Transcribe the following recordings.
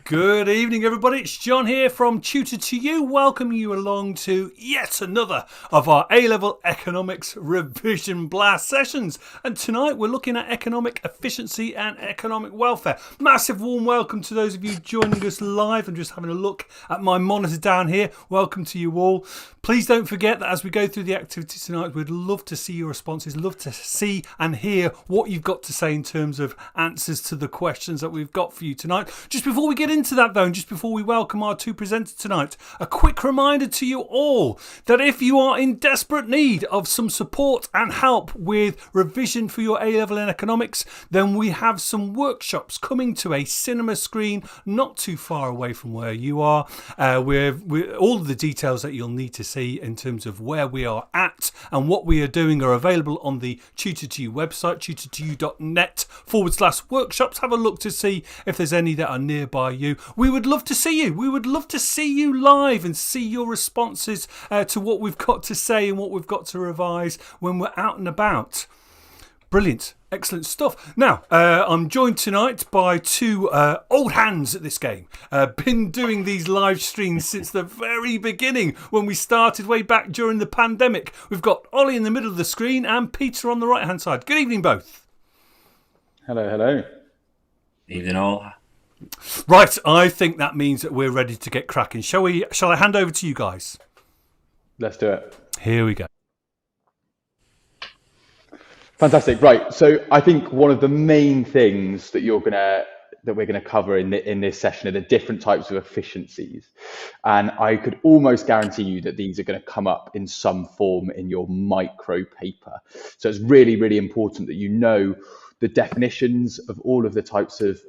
Good evening, everybody. It's John here from Tutor to You. Welcome you along to yet another of our A-Level Economics Revision Blast sessions. And tonight we're looking at economic efficiency and economic welfare. Massive warm welcome to those of you joining us live and just having a look at my monitor down here. Welcome to you all. Please don't forget that as we go through the activities tonight, we'd love to see your responses, love to see and hear what you've got to say in terms of answers to the questions that we've got for you tonight. Just before we get into that though, and just before we welcome our two presenters tonight, a quick reminder to you all that if you are in desperate need of some support and help with revision for your A-Level in economics, then we have some workshops coming to a cinema screen not too far away from where you are. We're all of the details that you'll need to see in terms of where we are at and what we are doing are available on the Tutor to You website, tutor2u.net/workshops. Have a look to see if there's any that are nearby you. We would love to see you. We would love to see you live and see your responses to what we've got to say and what we've got to revise when we're out and about. Brilliant. Excellent stuff. Now, I'm joined tonight by two old hands at this game. Been doing these live streams since the very beginning when we started way back during the pandemic. We've got Ollie in the middle of the screen and Peter on the right-hand side. Good evening, both. Hello. Evening all. Right, I think that means that we're ready to get cracking. Shall I hand over to you guys? Let's do it. Here we go. Fantastic. Right. So I think one of the main things that we're gonna cover in this session are the different types of efficiencies, and I could almost guarantee you that these are going to come up in some form in your micro paper. So it's really, really important that you know the definitions of all of the types of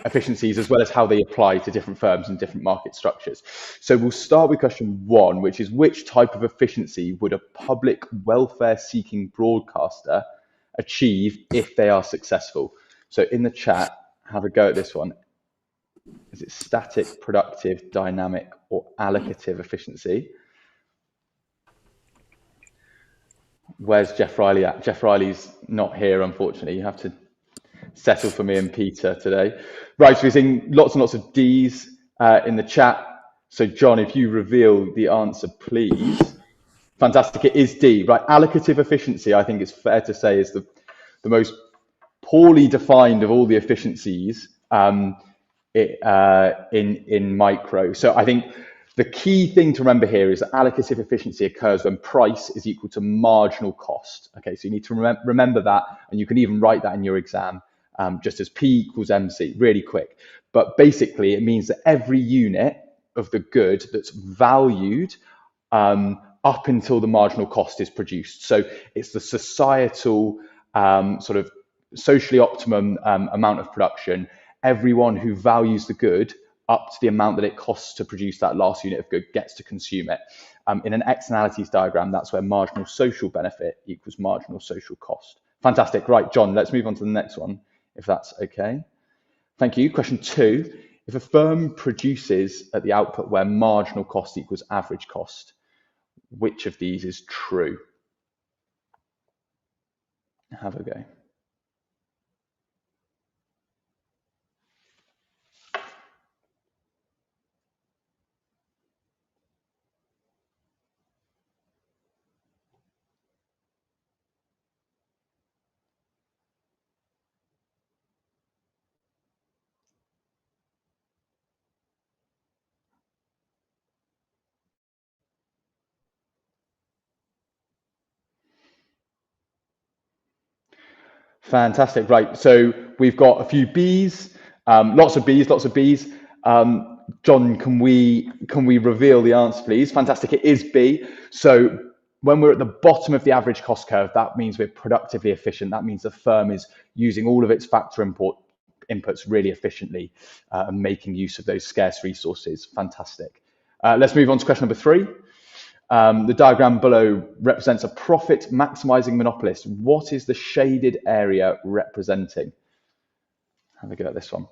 efficiencies, as well as how they apply to different firms and different market structures. So we'll start with question one, which is which type of efficiency would a public welfare seeking broadcaster achieve if they are successful? So in the chat, have a go at this one. Is it static, productive, dynamic, or allocative efficiency? Where's Jeff Riley at? Jeff Riley's not here, unfortunately. You have to settle for me and Peter today. Right, so we're seeing lots and lots of D's in the chat. So John, if you reveal the answer, please. Fantastic, it is D. Right, allocative efficiency, I think it's fair to say, is the most poorly defined of all the efficiencies in micro. So I think the key thing to remember here is that allocative efficiency occurs when price is equal to marginal cost. Okay, so you need to remember that, and you can even write that in your exam, just as P equals MC, really quick. But basically, it means that every unit of the good that's valued up until the marginal cost is produced. So it's the societal sort of socially optimum amount of production. Everyone who values the good up to the amount that it costs to produce that last unit of good gets to consume it. In an externalities diagram, that's where marginal social benefit equals marginal social cost. Fantastic. Right, John, let's move on to the next one, if that's okay. Thank you. Question two, if a firm produces at the output where marginal cost equals average cost, which of these is true? Have a go. Fantastic. Right. So we've got a few B's, lots of B's. John, can we reveal the answer, please? Fantastic. It is B. So when we're at the bottom of the average cost curve, that means we're productively efficient. That means the firm is using all of its factor inputs really efficiently and making use of those scarce resources. Fantastic. Let's move on to question number three. The diagram below represents a profit maximizing monopolist. What is the shaded area representing? Have a go at this one.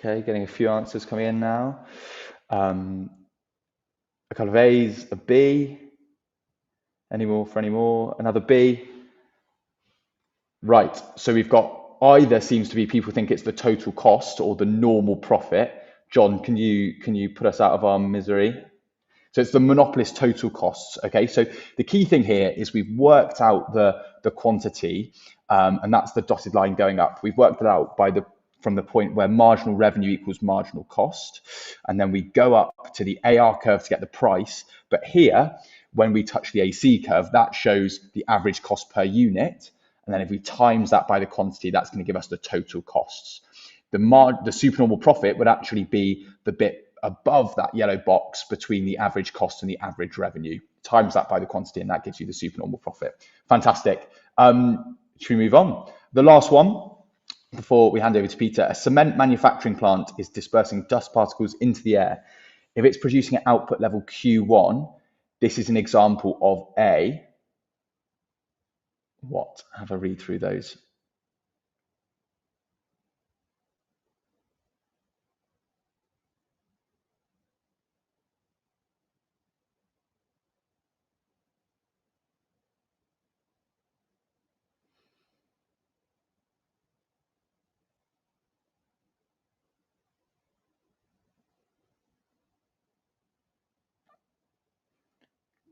Okay, getting a few answers coming in now. A couple of A's, a B. Any more for any more? Another B. Right, so we've got either seems to be people think it's the total cost or the normal profit. John, can you put us out of our misery? So it's the monopolist total costs. Okay, so the key thing here is we've worked out the quantity, and that's the dotted line going up. We've worked it out from the point where marginal revenue equals marginal cost, and then we go up to the AR curve to get the price. But here, when we touch the AC curve, that shows the average cost per unit, and then if we times that by the quantity, that's going to give us the total costs. The supernormal profit would actually be the bit above that yellow box between the average cost and the average revenue. Times that by the quantity, and that gives you the supernormal profit. Fantastic. Should we move on? The last one, before we hand over to Peter. A cement manufacturing plant is dispersing dust particles into the air. If it's producing at output level Q1, this is an example of a what? Have a read through those.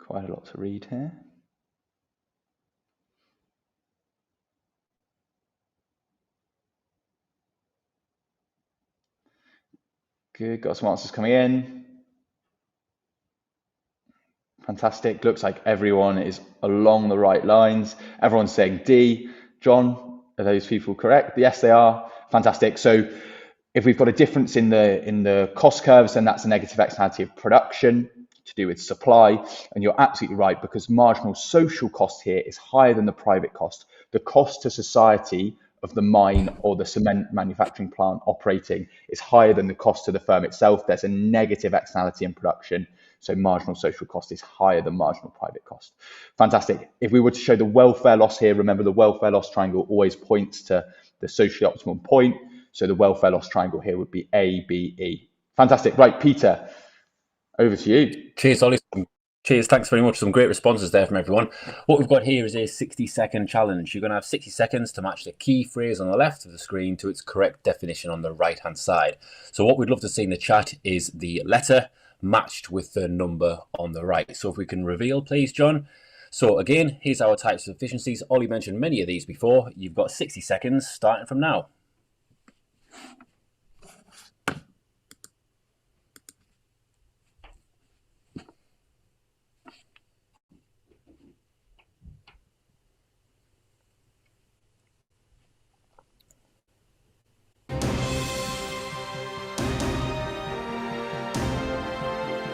Quite a lot to read here. Good, got some answers coming in. Fantastic. Looks like everyone is along the right lines. Everyone's saying D. John, are those people correct? Yes, they are. Fantastic. So if we've got a difference in the cost curves, then that's a negative externality of production to do with supply. And you're absolutely right, because marginal social cost here is higher than the private cost. The cost to society of the mine or the cement manufacturing plant operating is higher than the cost to the firm itself. There's a negative externality in production. So marginal social cost is higher than marginal private cost. Fantastic. If we were to show the welfare loss here, remember the welfare loss triangle always points to the socially optimum point. So the welfare loss triangle here would be A, B, E. Fantastic. Right, Peter, over to you. Cheers, Ollie. Cheers, thanks very much. Some great responses there from everyone. What we've got here is a 60-second challenge. You're going to have 60 seconds to match the key phrase on the left of the screen to its correct definition on the right-hand side. So what we'd love to see in the chat is the letter matched with the number on the right. So if we can reveal, please, John. So again, here's our types of efficiencies. Ollie mentioned many of these before. You've got 60 seconds starting from now.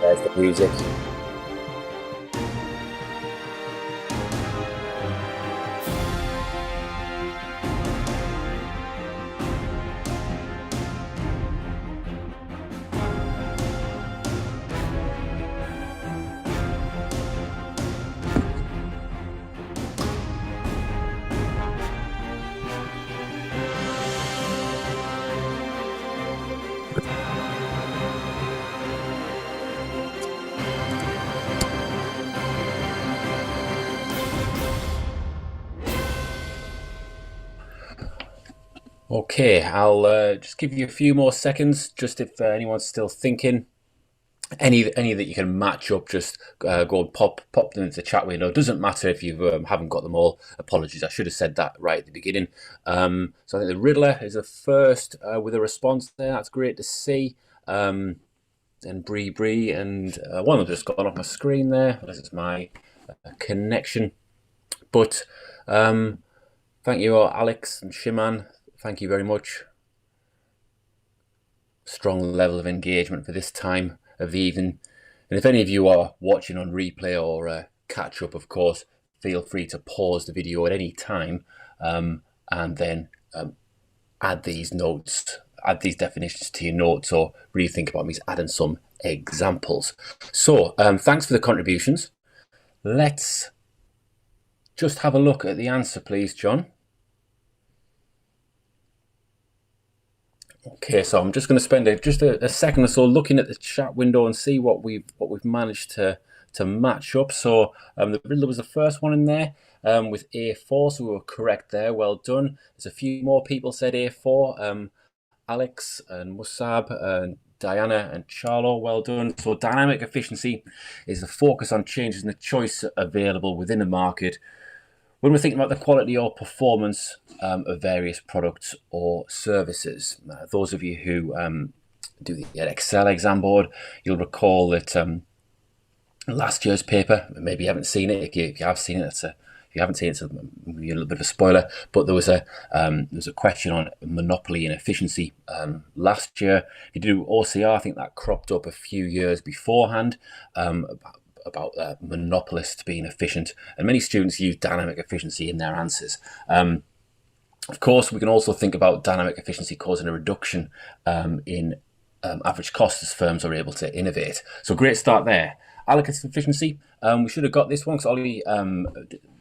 There's the music. Okay, I'll just give you a few more seconds, just if anyone's still thinking. Any that you can match up, just go and pop them into the chat window. It doesn't matter if you haven't got them all. Apologies, I should have said that right at the beginning. So I think the Riddler is the first with a response there. That's great to see. And Bree, and one of them just gone off my screen there. This is my connection. But thank you, Alex and Shiman. Thank you very much. Strong level of engagement for this time of the evening. And if any of you are watching on replay or catch up, of course, feel free to pause the video at any time and then add these notes, add these definitions to your notes, or really think about me adding some examples. So thanks for the contributions. Let's just have a look at the answer, please, John. Okay, so I'm just going to spend just a second or so looking at the chat window and see what we've managed to match up. So the Riddler was the first one in there with A4, so we were correct there. Well done. There's a few more people said A4. Alex and Musab and Diana and Charlo, well done. So dynamic efficiency is the focus on changes in the choice available within the market when we're thinking about the quality or performance of various products or services. Those of you who do the Excel exam board, you'll recall that last year's paper, maybe you haven't seen it. If you have seen it, if you haven't seen it, it's maybe a little bit of a spoiler. But there was a question on monopoly and efficiency last year. You do OCR, I think that cropped up a few years beforehand. About monopolists being efficient, and many students use dynamic efficiency in their answers. Of course, we can also think about dynamic efficiency causing a reduction in average cost as firms are able to innovate. So great start there. Allocative efficiency, we should have got this one because Ollie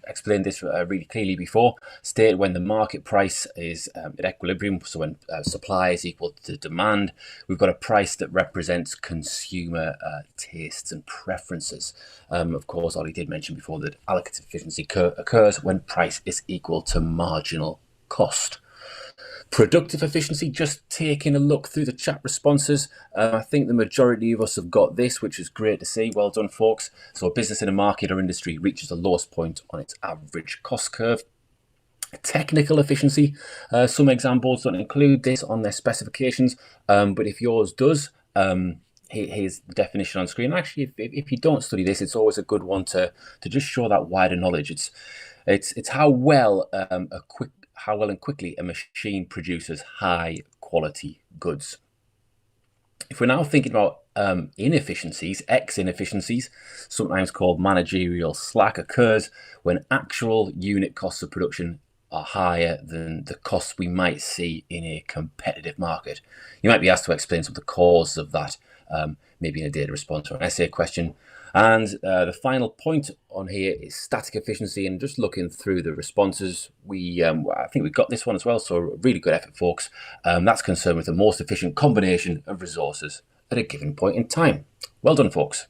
explained this really clearly before. Stated when the market price is at equilibrium, so when supply is equal to demand, we've got a price that represents consumer tastes and preferences. Of course, Ollie did mention before that allocative efficiency occurs when price is equal to marginal cost. Productive efficiency, just taking a look through the chat responses. I think the majority of us have got this, which is great to see. Well done, folks. So a business in a market or industry reaches the lowest point on its average cost curve. Technical efficiency, some exam boards don't include this on their specifications, but if yours does, here's the definition on screen. Actually, if you don't study this, it's always a good one to just show that wider knowledge. It's how well and quickly a machine produces high quality goods. If we're now thinking about inefficiencies, X inefficiencies, sometimes called managerial slack, occurs when actual unit costs of production are higher than the costs we might see in a competitive market. You might be asked to explain some of the causes of that, maybe in a data response or an essay question. And the final point on here is static efficiency. And just looking through the responses, I think we've got this one as well. So really good effort, folks. That's concerned with the most efficient combination of resources at a given point in time. Well done, folks.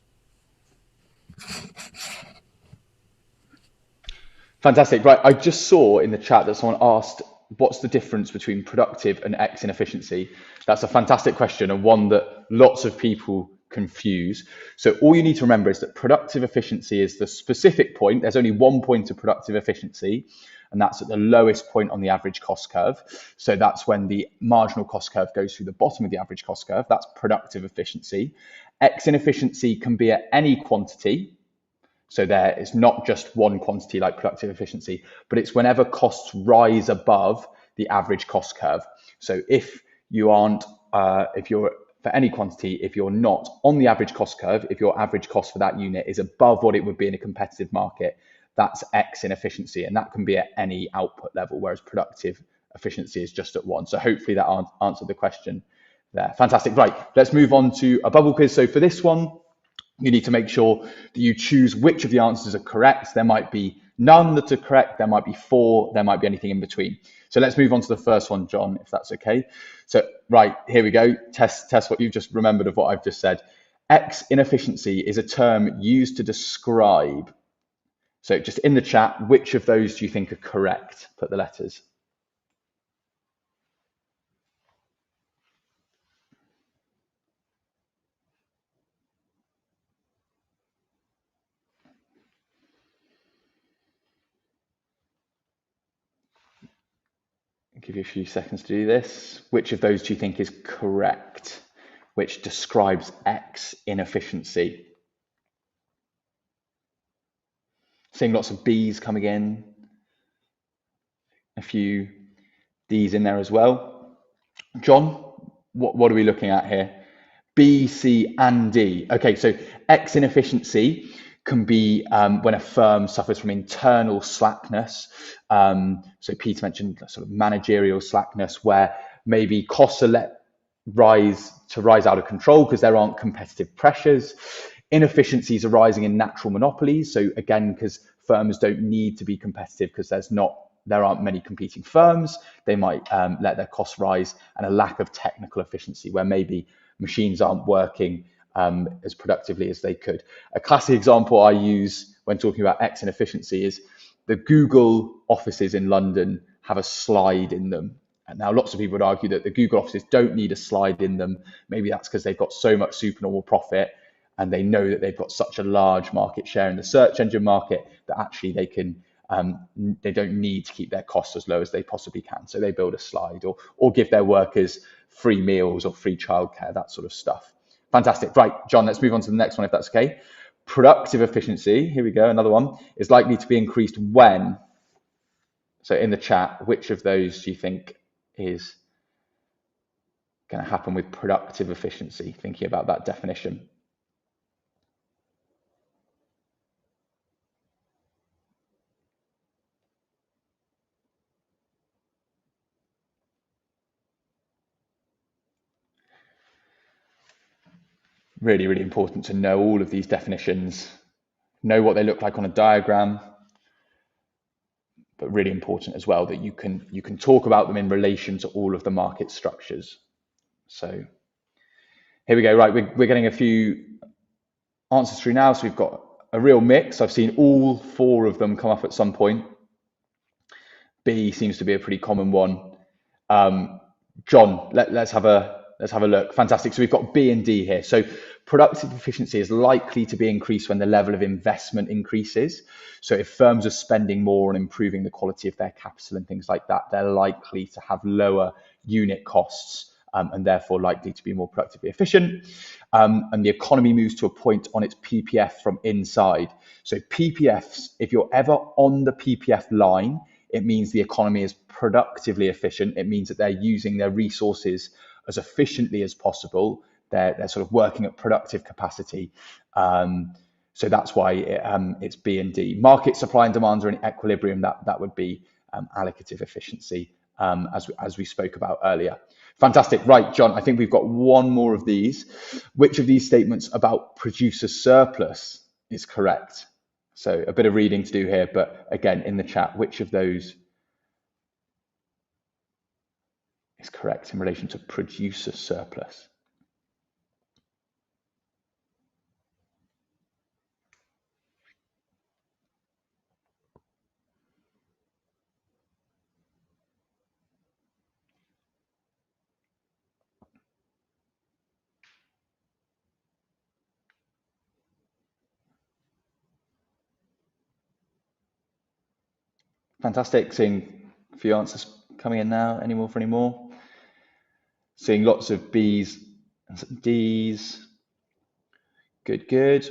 Fantastic. Right. I just saw in the chat that someone asked, what's the difference between productive and X inefficiency? That's a fantastic question, and one that lots of people confuse. So all you need to remember is that productive efficiency is the specific point. There's only one point of productive efficiency, and that's at the lowest point on the average cost curve. So that's when the marginal cost curve goes through the bottom of the average cost curve. That's productive efficiency. X inefficiency can be at any quantity. So there is not just one quantity like productive efficiency, but it's whenever costs rise above the average cost curve. So if you aren't, if you're for any quantity, if you're not on the average cost curve, if your average cost for that unit is above what it would be in a competitive market, that's X inefficiency, and that can be at any output level, whereas productive efficiency is just at one. So hopefully that answered the question there. Fantastic. Right, let's move on to a bubble quiz. So for this one, you need to make sure that you choose which of the answers are correct. There might be none that are correct, there might be four, there might be anything in between. So let's move on to the first one, John, if that's okay. So, right, here we go. Test what you've just remembered of what I've just said. X inefficiency is a term used to describe. So just in the chat, which of those do you think are correct? Put the letters. I'll give you a few seconds to do this. Which of those do you think is correct? Which describes X inefficiency? Seeing lots of B's coming in. A few D's in there as well. John, what are we looking at here? B, C, and D. Okay, so X inefficiency can be when a firm suffers from internal slackness. So Peter mentioned sort of managerial slackness, where maybe costs are let rise out of control because there aren't competitive pressures. Inefficiencies arising in natural monopolies. So again, because firms don't need to be competitive because there's not there aren't many competing firms. They might let their costs rise, and a lack of technical efficiency where maybe machines aren't working as productively as they could. A classic example I use when talking about X and efficiency is the Google offices in London have a slide in them. And now lots of people would argue that the Google offices don't need a slide in them. Maybe that's because they've got so much supernormal profit and they know that they've got such a large market share in the search engine market that actually they can they don't need to keep their costs as low as they possibly can. So they build a slide or give their workers free meals or free childcare, that sort of stuff. Fantastic. Right, John, let's move on to the next one, if that's okay. Productive efficiency, here we go, another one, is likely to be increased when? So in the chat, which of those do you think is going to happen with productive efficiency, thinking about that definition? Really, really important to know all of these definitions, know what they look like on a diagram, but really important as well that you can talk about them in relation to all of the market structures. So here we go. Right, we're getting a few answers through now. So we've got a real mix. I've seen all four of them come up at some point. B seems to be a pretty common one. John, let's have a look. Fantastic. So we've got B and D here. So productive efficiency is likely to be increased when the level of investment increases. So if firms are spending more on improving the quality of their capital and things like that, they're likely to have lower unit costs and therefore likely to be more productively efficient. And the economy moves to a point on its PPF from inside. So PPFs, if you're ever on the PPF line, it means the economy is productively efficient. It means that they're using their resources as efficiently as possible. They're sort of working at productive capacity. So that's why it's B and D. Market supply and demand are in equilibrium. That would be allocative efficiency, as we spoke about earlier. Fantastic. Right, John, I think we've got one more of these. Which of these statements about producer surplus is correct? So a bit of reading to do here, but again, in the chat, which of those is correct in relation to producer surplus? Fantastic. Seeing a few answers coming in now. Any more for any more? Seeing lots of B's and some D's. Good.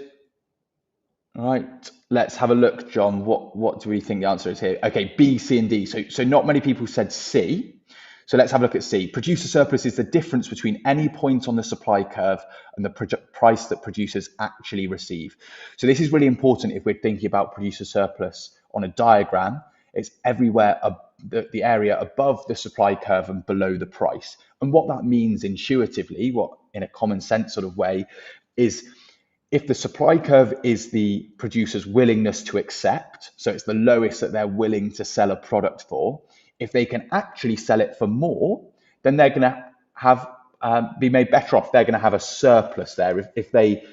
All right, let's have a look, John. What do we think the answer is here? Okay, B, C, and D. So not many people said C. So let's have a look at C. Producer surplus is the difference between any point on the supply curve and the price that producers actually receive. So this is really important if we're thinking about producer surplus on a diagram. It's everywhere, the area above the supply curve and below the price. And what that means intuitively, what in a common sense sort of way, is if the supply curve is the producer's willingness to accept, so it's the lowest that they're willing to sell a product for, if they can actually sell it for more, then they're going to have be made better off. They're going to have a surplus there. If they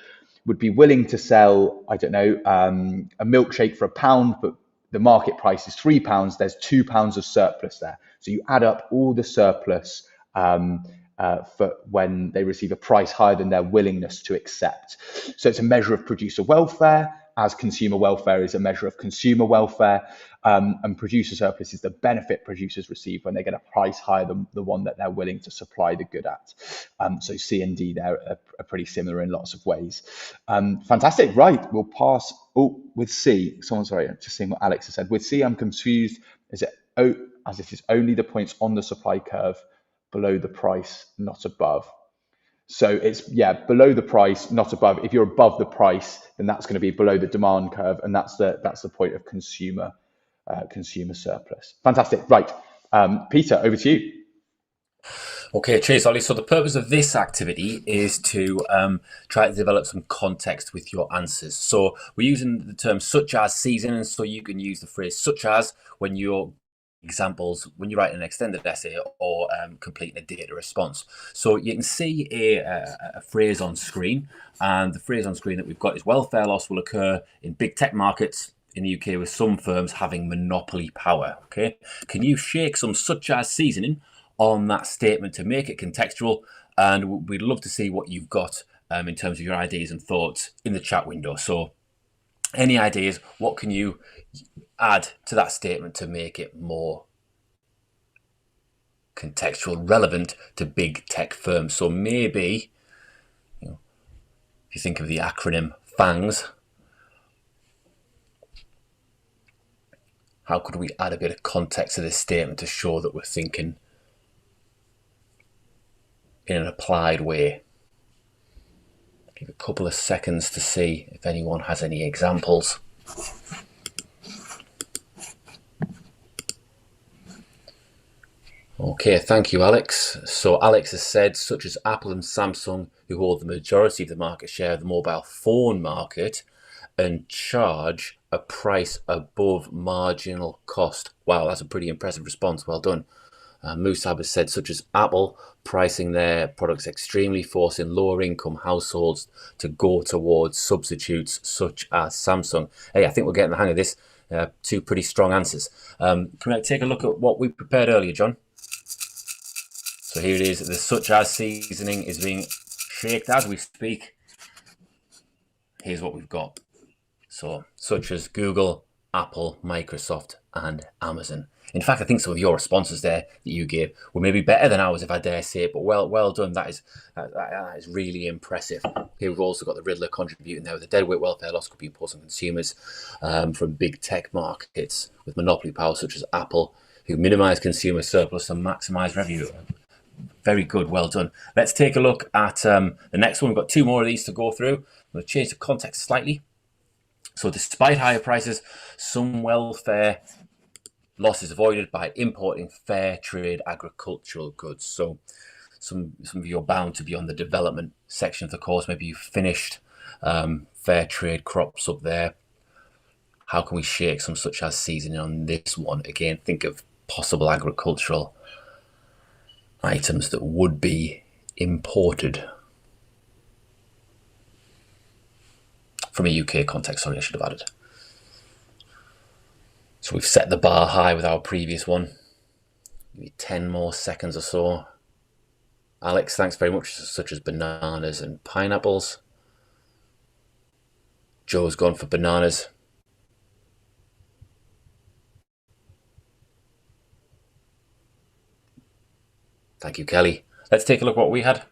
would be willing to sell, I don't know, a milkshake for £1, but the market price is £3, there's £2 of surplus there. So you add up all the surplus for when they receive a price higher than their willingness to accept. So it's a measure of producer welfare, as consumer welfare is a measure of consumer welfare, and producer surplus is the benefit producers receive when they get a price higher than the one that they're willing to supply the good at. So C and D there are pretty similar in lots of ways. Fantastic. Right, we'll pass. Oh, with C, sorry, I'm just seeing what Alex has said. With C, I'm confused. Is it as it is only the points on the supply curve below the price, not above? So it's below the price, not above. If you're above the price, then that's going to be below the demand curve, and that's the point of consumer surplus. Fantastic. Right, Peter, over to you. Okay, cheers, Ollie. So the purpose of this activity is to try to develop some context with your answers. So we're using the term such as season, and so you can use the phrase such as when you're examples when you write an extended essay or completing a data response. So you can see a phrase on screen, and the phrase on screen that we've got is welfare loss will occur in big tech markets in the UK with some firms having monopoly power. Okay, can you shake some such as seasoning on that statement to make it contextual? And we'd love to see what you've got in terms of your ideas and thoughts in the chat window. So any ideas, what can you add to that statement to make it more contextual, relevant to big tech firms? So maybe, if you think of the acronym FANGS, how could we add a bit of context to this statement to show that we're thinking in an applied way? Give a couple of seconds to see if anyone has any examples. Okay, thank you, Alex. So Alex has said, such as Apple and Samsung, who hold the majority of the market share of the mobile phone market and charge a price above marginal cost. Wow, that's a pretty impressive response. Well done. Musab has said, such as Apple pricing their products extremely, forcing lower income households to go towards substitutes such as Samsung. Hey, I think we're getting the hang of this. Two pretty strong answers. Can we take a look at what we prepared earlier, John? So here it is. The such as seasoning is being shaked as we speak. Here's what we've got. So such as Google, Apple, Microsoft, and Amazon. In fact, I think some of your responses there that you gave were maybe better than ours, if I dare say it. But well done. That is really impressive. Here we've also got the Riddler contributing there with the deadweight welfare loss could be imposed on consumers from big tech markets with monopoly power, such as Apple, who minimise consumer surplus and maximise revenue. Very good. Well done. Let's take a look at the next one. We've got two more of these to go through. I'm going to change the context slightly. So despite higher prices, some welfare loss is avoided by importing fair trade agricultural goods. So some of you are bound to be on the development section of the course. Maybe you've finished fair trade crops up there. How can we shake some such as seasoning on this one? Again, think of possible agricultural items that would be imported from a UK context. Sorry, I should have added. So we've set the bar high with our previous one. Maybe 10 more seconds or so. Alex, thanks very much. Such as bananas and pineapples. Joe's gone for bananas. Thank you, Kelly. Let's take a look at what we had.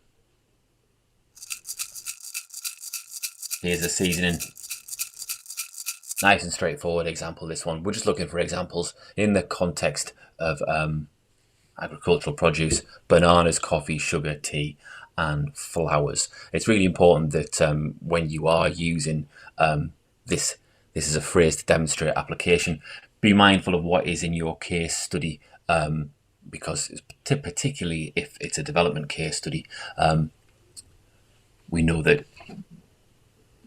Here's the seasoning. Nice and straightforward example, this one. We're just looking for examples in the context of agricultural produce, bananas, coffee, sugar, tea, and flowers. It's really important that when you are using this is a phrase to demonstrate application, be mindful of what is in your case study, because particularly if it's a development case study, we know that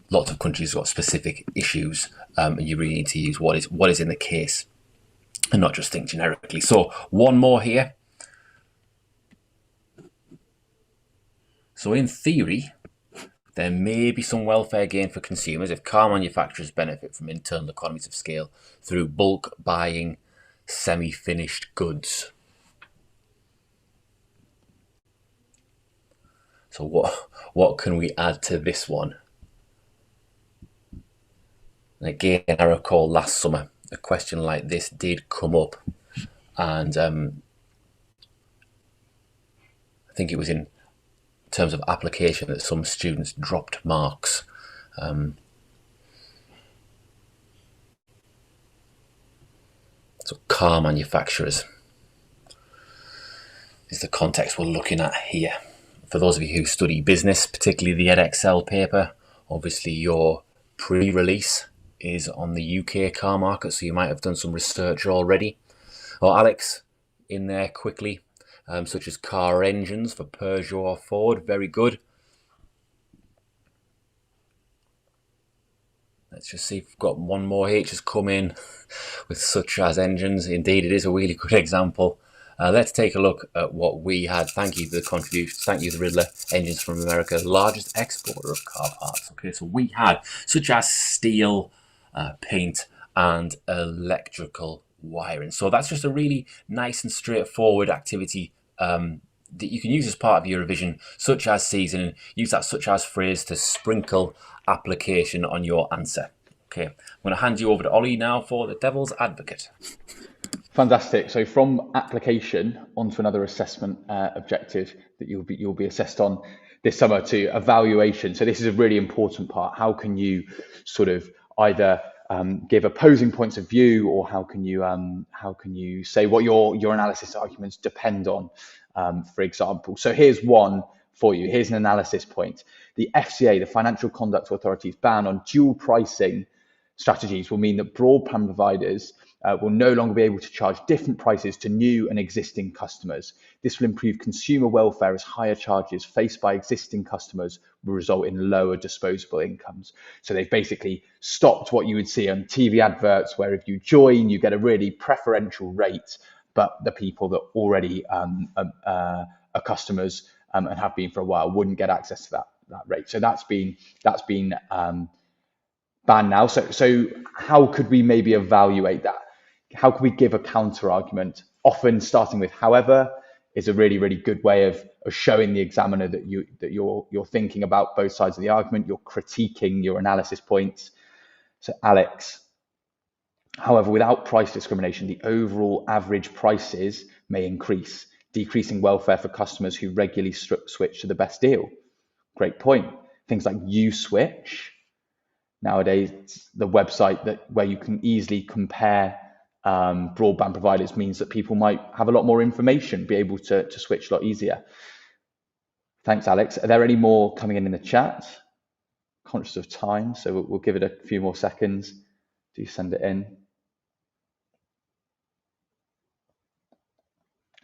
lots of countries have got specific issues, and you really need to use what is in the case and not just think generically. So one more here. So in theory, there may be some welfare gain for consumers if car manufacturers benefit from internal economies of scale through bulk buying semi-finished goods. So what can we add to this one? And again, I recall last summer a question like this did come up, and I think it was in terms of application that some students dropped marks. So car manufacturers is the context we're looking at here. For those of you who study business, particularly the EdXL paper, obviously your pre-release is on the UK car market, so you might have done some research already. Or Alex, in there quickly, such as car engines for Peugeot or Ford, very good. Let's just see if we've got one more here. It's just come in with such as engines. Indeed, it is a really good example. Let's take a look at what we had. Thank you for the contribution. Thank you, the Riddler. Engines from America, largest exporter of car parts. Okay, so we had such as steel, paint, and electrical wiring. So that's just a really nice and straightforward activity that you can use as part of your revision, such as seasoning. Use that such as phrase to sprinkle application on your answer. Okay, I'm going to hand you over to Ollie now for the devil's advocate. Fantastic. So from application onto another assessment objective that you'll be assessed on this summer, to evaluation. So this is a really important part. How can you sort of either give opposing points of view, or how can you say what your analysis arguments depend on, for example. So here's one for you. Here's an analysis point. The FCA, the Financial Conduct Authority's ban on dual pricing strategies will mean that broadband providers will no longer be able to charge different prices to new and existing customers. This will improve consumer welfare, as higher charges faced by existing customers will result in lower disposable incomes. So they've basically stopped what you would see on TV adverts, where if you join, you get a really preferential rate, but the people that already are customers and have been for a while wouldn't get access to that rate. So that's been banned now. So how could we maybe evaluate that? How can we give a counter argument? Often starting with however is a really, really good way of showing the examiner that you're thinking about both sides of the argument. You're critiquing your analysis points. So Alex, however, without price discrimination, the overall average prices may increase, decreasing welfare for customers who regularly switch to the best deal. Great point. Things like U-Switch. Nowadays, the website where you can easily compare broadband providers means that people might have a lot more information, be able to switch a lot easier. Thanks, Alex. Are there any more coming in the chat? Conscious of time, so we'll give it a few more seconds. Do send it in.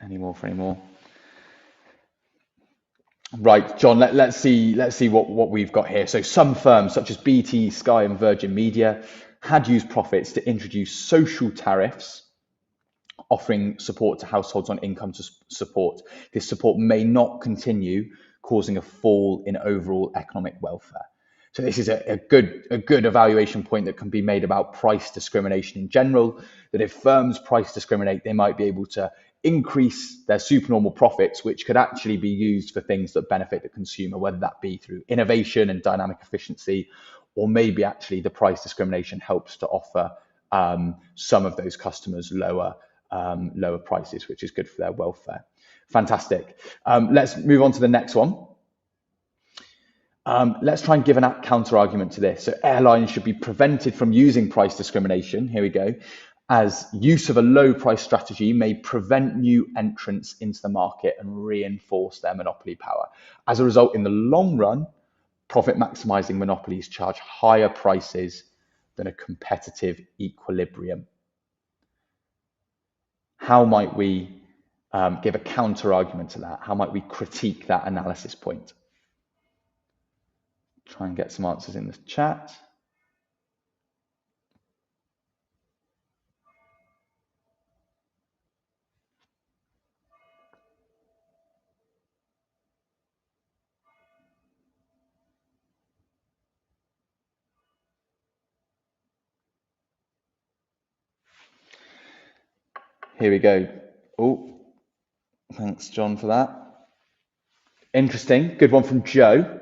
Any more for any more? Right, John, let's see what we've got here. So some firms such as BT, Sky and Virgin Media had used profits to introduce social tariffs, offering support to households on income support. This support may not continue, causing a fall in overall economic welfare. So this is a good evaluation point that can be made about price discrimination in general, that if firms price discriminate, they might be able to increase their supernormal profits, which could actually be used for things that benefit the consumer, whether that be through innovation and dynamic efficiency, or maybe actually the price discrimination helps to offer some of those customers lower prices, which is good for their welfare. Fantastic. Let's move on to the next one. Let's try and give a counter argument to this. So airlines should be prevented from using price discrimination. Here we go. As use of a low price strategy may prevent new entrants into the market and reinforce their monopoly power. As a result, in the long run, profit maximizing monopolies charge higher prices than a competitive equilibrium. How might we give a counter argument to that? How might we critique that analysis point? Try and get some answers in the chat. Here we go. Oh, thanks, John, for that. Interesting. Good one from Joe.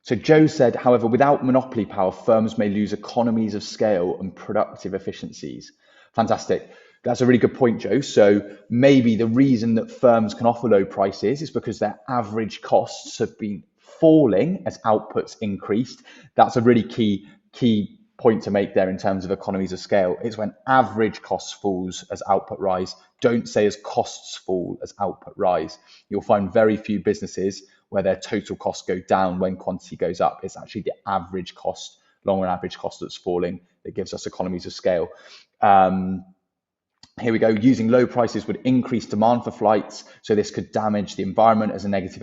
So Joe said, however, without monopoly power, firms may lose economies of scale and productive efficiencies. Fantastic. That's a really good point, Joe. So maybe the reason that firms can offer low prices is because their average costs have been falling as outputs increased. That's a really key point to make there in terms of economies of scale. It's when average costs falls as output rise. Don't say as costs fall as output rise. You'll find very few businesses where their total costs go down when quantity goes up. It's actually the average cost, long run average cost that's falling that gives us economies of scale. Here we go. Using low prices would increase demand for flights. So this could damage the environment as a negative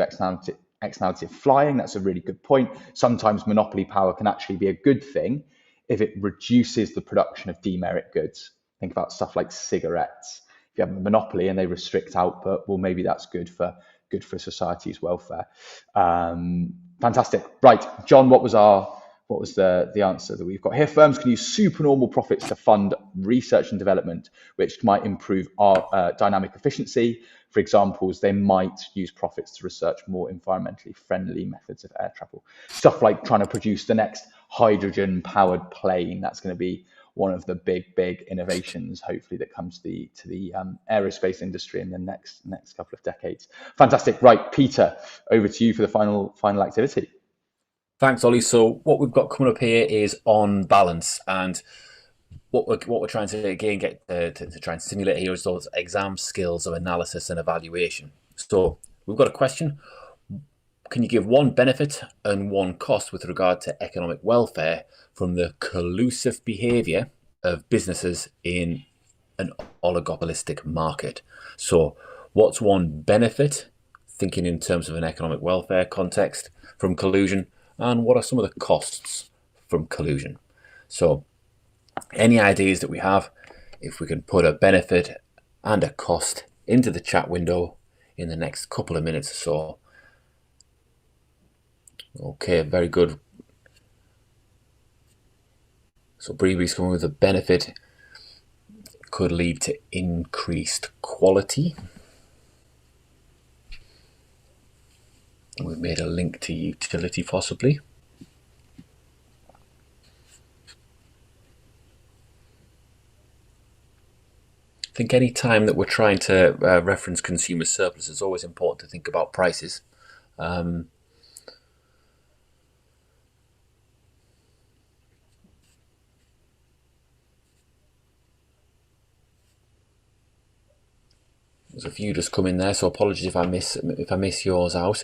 externality of flying. That's a really good point. Sometimes monopoly power can actually be a good thing if it reduces the production of demerit goods. Think about stuff like cigarettes. If you have a monopoly and they restrict output, well, maybe that's good for society's welfare. Fantastic. Right, John, what was the answer that we've got here? Firms can use supernormal profits to fund research and development, which might improve our dynamic efficiency. For examples, they might use profits to research more environmentally friendly methods of air travel. Stuff like trying to produce the next hydrogen-powered plane. That's going to be one of the big innovations, hopefully, that comes to the aerospace industry in the next couple of decades. Fantastic. Right, Peter, over to you for the final activity. Thanks, Ollie. So what we've got coming up here is on balance, and what we're trying to again get to try and simulate here is those exam skills of analysis and evaluation. So we've got a question: can you give one benefit and one cost with regard to economic welfare from the collusive behaviour of businesses in an oligopolistic market? So what's one benefit, thinking in terms of an economic welfare context, from collusion, and what are some of the costs from collusion? So any ideas that we have, if we can put a benefit and a cost into the chat window in the next couple of minutes or so. Okay, very good. So Breeby's coming with a benefit could lead to increased quality. We've made a link to utility possibly. I think any time that we're trying to reference consumer surplus, it's always important to think about prices. There's a few just come in there, so apologies if I miss yours out.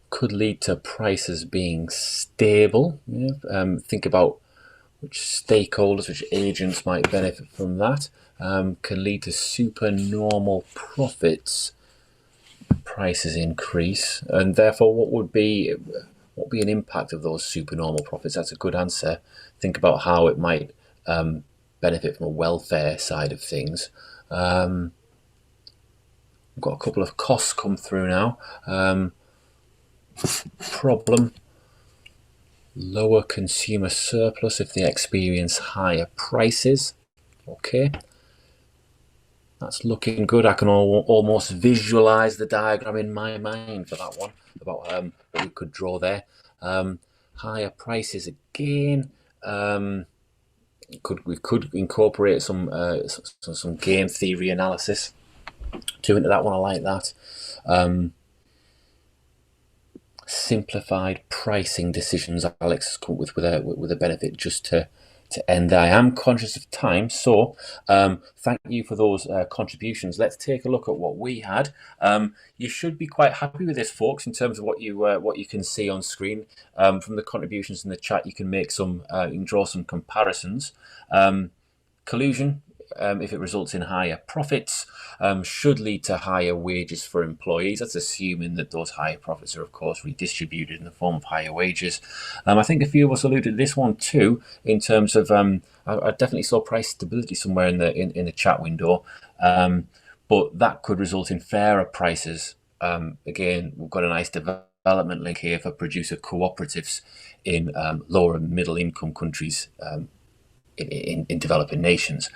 Could lead to prices being stable. Yeah. Think about which stakeholders, which agents might benefit from that. Can lead to supernormal profits. Prices increase, and therefore, what would be an impact of those supernormal profits? That's a good answer. Think about how it might benefit from a welfare side of things. We've got a couple of costs come through now. Problem: lower consumer surplus if they experience higher prices. Okay, that's looking good. I can almost visualize the diagram in my mind for that one, about what we could draw there. Higher prices again. We could incorporate some game theory analysis into that one. I like that. Simplified pricing decisions. Alex has come with a benefit just to end there. I am conscious of time, so thank you for those contributions. Let's take a look at what we had. You should be quite happy with this, folks, in terms of what you can see on screen. From the contributions in the chat, you can make you can draw some comparisons. Collusion, if it results in higher profits, should lead to higher wages for employees. That's assuming that those higher profits are, of course, redistributed in the form of higher wages. I think a few of us alluded to this one too, in terms of I definitely saw price stability somewhere in the chat window, but that could result in fairer prices. Again, we've got a nice development link here for producer cooperatives in lower and middle income countries. In developing nations.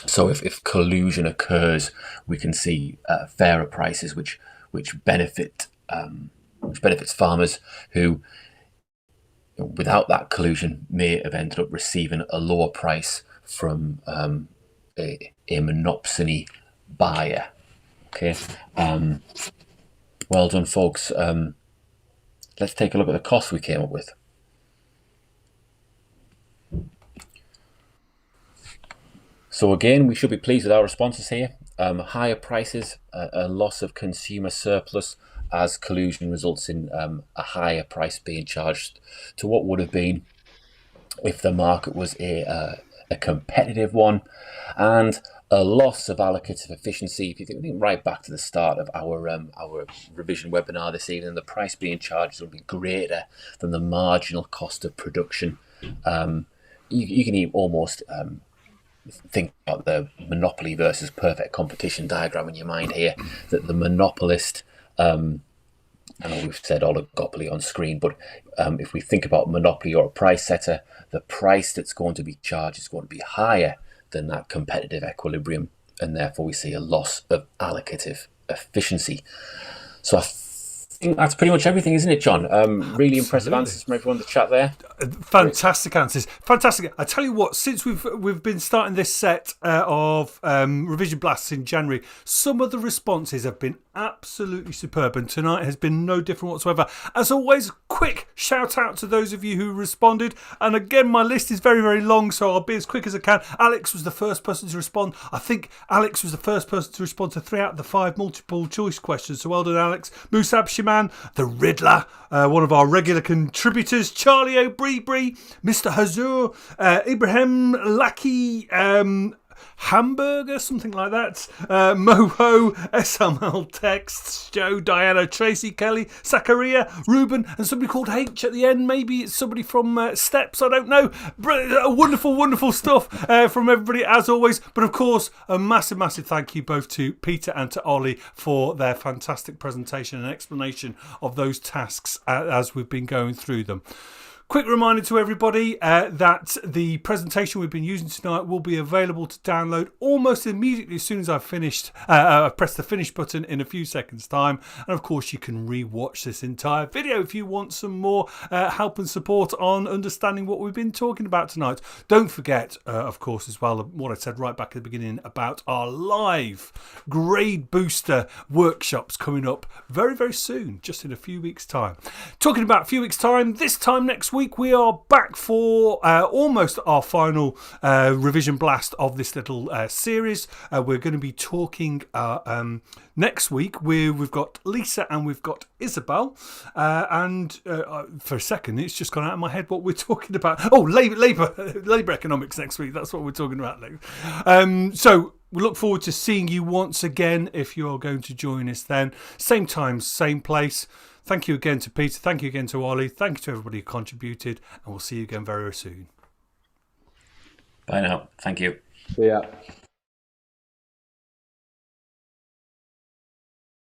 So if collusion occurs, we can see fairer prices, which benefits farmers who, without that collusion, may have ended up receiving a lower price from a monopsony buyer. Okay, well done, folks. Let's take a look at the costs we came up with. So again, we should be pleased with our responses here. Higher prices, a loss of consumer surplus as collusion results in a higher price being charged to what would have been if the market was a competitive one. And a loss of allocative efficiency. If you think right back to the start of our revision webinar this evening, the price being charged will be greater than the marginal cost of production. You can almost think about the monopoly versus perfect competition diagram in your mind here, that the monopolist, I know we've said oligopoly on screen, but if we think about monopoly or a price setter, the price that's going to be charged is going to be higher than that competitive equilibrium, and therefore we see a loss of allocative efficiency. So I think that's pretty much everything, isn't it, John? Really impressive answers from everyone in the chat there. Fantastic answers. Fantastic. I tell you what, since we've been starting this set of revision blasts in January, some of the responses have been absolutely superb, and tonight has been no different whatsoever. As always, quick shout out to those of you who responded, and again my list is very, very long, so I'll be as quick as I can. Alex was the first person to respond. I think Alex was the first person to respond to 3 out of the 5 multiple choice questions, so well done, Alex. Musab Shiman, the Riddler, one of our regular contributors, Charlie O'Brien, Mr. Hazur, Ibrahim Lucky, Hamburger, something like that, Moho, SML Texts, Joe, Diana, Tracy, Kelly, Zachariah, Ruben, and somebody called H at the end. Maybe it's somebody from Steps, I don't know. Wonderful, wonderful stuff from everybody as always. But of course, a massive, massive thank you both to Peter and to Ollie for their fantastic presentation and explanation of those tasks as we've been going through them. Quick reminder to everybody that the presentation we've been using tonight will be available to download almost immediately as soon as I've finished. I press the finish button in a few seconds' time. And of course, you can re-watch this entire video if you want some more help and support on understanding what we've been talking about tonight. Don't forget, of course, as well, what I said right back at the beginning about our live grade booster workshops coming up very, very soon, just in a few weeks' time. Talking about a few weeks' time, this time next week we are back for almost our final revision blast of this little series. We're going to be talking next week we've got Lisa and we've got Isabel, and for a second it's just gone out of my head what we're talking about. Labour economics next week. That's what we're talking about next. So we look forward to seeing you once again if you are going to join us then. Same time, same place. Thank you again to Peter. Thank you again to Ollie. Thank you to everybody who contributed. And we'll see you again very, very soon. Bye now. Thank you. See ya.